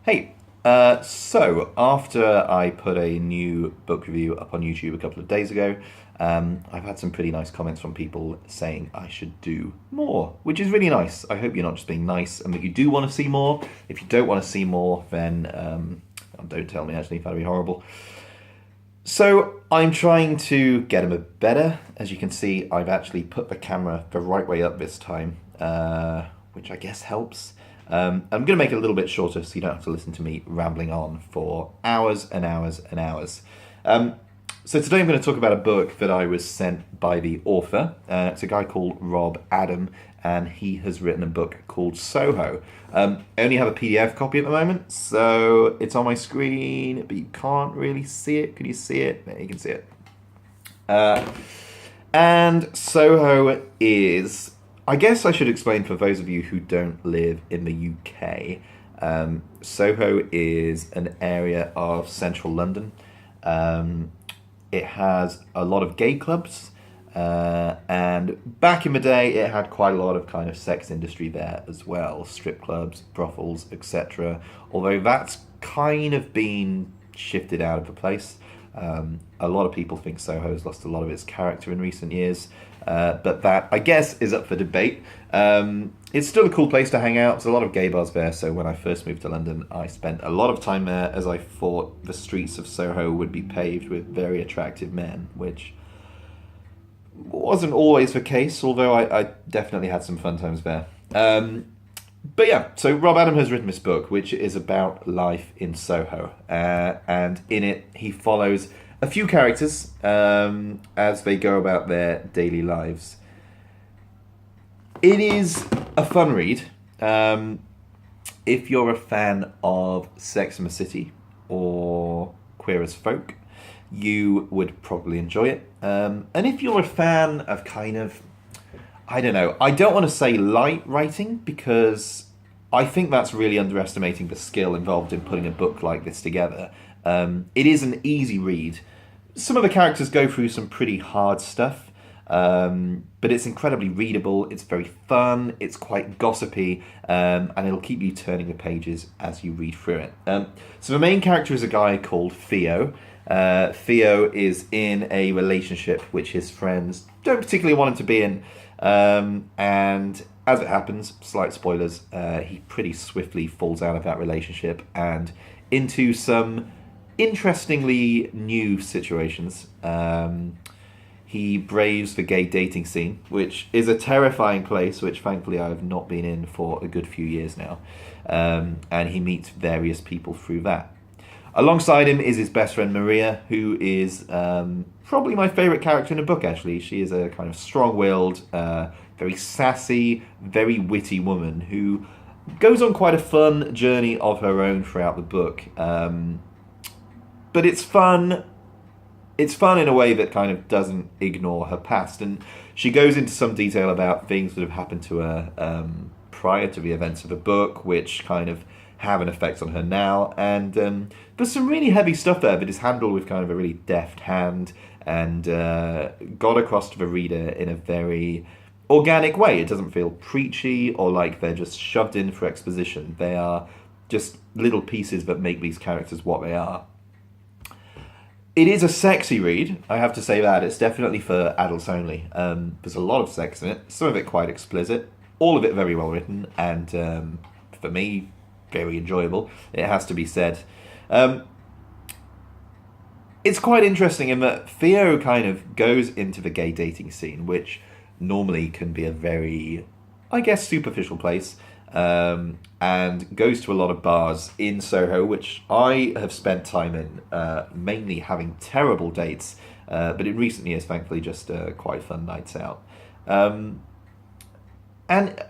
Hey, so after I put a new book review up on YouTube a couple of days ago, I've had some pretty nice comments from people saying I should do more, which is really nice. I hope you're not just being nice and that you do want to see more. If you don't want to see more, then don't tell me actually, that'd be horrible. So I'm trying to get them a better. As you can see, I've actually put the camera the right way up this time, which I guess helps. I'm going to make it a little bit shorter so you don't have to listen to me rambling on for hours and hours and hours. So today I'm going to talk about a book that I was sent by the author. It's a guy called Rob Adam, and he has written a book called Soho. I only have a PDF copy at the moment, so it's on my screen, but you can't really see it. Can you see it? There, you can see it. And Soho is, I guess I should explain for those of you who don't live in the UK. Soho is an area of central London. It has a lot of gay clubs, and back in the day, it had quite a lot of kind of sex industry there as well, strip clubs, brothels, etc. Although that's kind of been shifted out of the place. A lot of people think Soho has lost a lot of its character in recent years, but that, I guess, is up for debate. It's still a cool place to hang out. There's a lot of gay bars there, so when I first moved to London, I spent a lot of time there as I thought the streets of Soho would be paved with very attractive men, which wasn't always the case, although I definitely had some fun times there. But yeah, so Rob Adam has written this book, which is about life in Soho, and in it he follows a few characters as they go about their daily lives. It is a fun read. If you're a fan of Sex and the City or Queer as Folk, you would probably enjoy it. And if you're a fan of kind of, I don't know, I don't want to say light writing because I think that's really underestimating the skill involved in putting a book like this together. It is an easy read. Some of the characters go through some pretty hard stuff, but it's incredibly readable, it's very fun, it's quite gossipy, and it'll keep you turning the pages as you read through it. So the main character is a guy called Theo. Theo is in a relationship which his friends don't particularly want him to be in, and as it happens, slight spoilers, he pretty swiftly falls out of that relationship and into some interestingly new situations. He braves the gay dating scene, which is a terrifying place, which thankfully I have not been in for a good few years now. And he meets various people through that. Alongside him is his best friend Maria, who is probably my favourite character in the book, actually. She is a kind of strong-willed, very sassy, very witty woman who goes on quite a fun journey of her own throughout the book. But it's fun. It's fun in a way that kind of doesn't ignore her past. And she goes into some detail about things that have happened to her prior to the events of the book, which kind of have an effect on her now. And there's some really heavy stuff there that is handled with kind of a really deft hand and got across to the reader in a very organic way. It doesn't feel preachy or like they're just shoved in for exposition. They are just little pieces that make these characters what they are. It is a sexy read, I have to say that. It's definitely for adults only. There's a lot of sex in it, some of it quite explicit, all of it very well written, and for me, very enjoyable, it has to be said. It's quite interesting in that Theo kind of goes into the gay dating scene, which normally can be a very, I guess, superficial place, and goes to a lot of bars in Soho, which I have spent time in, mainly having terrible dates, but in recent years, thankfully, just quite fun nights out. And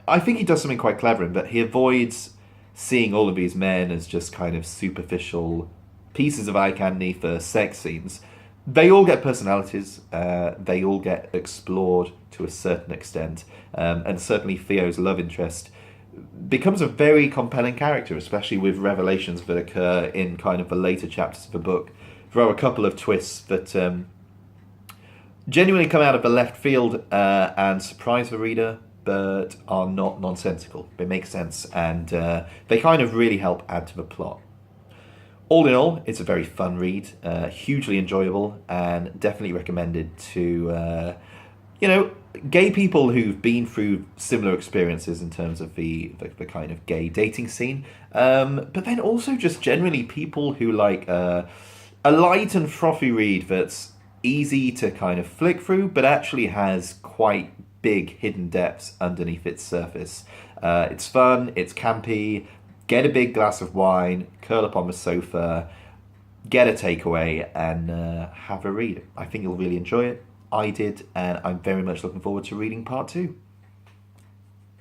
I think he does something quite clever in that he avoids seeing all of these men as just kind of superficial pieces of eye candy for sex scenes. They all get personalities, they all get explored to a certain extent, and certainly Theo's love interest becomes a very compelling character, especially with revelations that occur in kind of the later chapters of the book. There are a couple of twists that genuinely come out of the left field and surprise the reader, but are not nonsensical. They make sense, and they kind of really help add to the plot. All in all, it's a very fun read, hugely enjoyable, and definitely recommended to you know, gay people who've been through similar experiences in terms of the kind of gay dating scene, but then also just generally people who like a light and frothy read that's easy to kind of flick through, but actually has quite big hidden depths underneath its surface. It's fun, it's campy. Get a big glass of wine, curl up on the sofa, get a takeaway, and have a read. I think you'll really enjoy it. I did, and I'm very much looking forward to reading part two.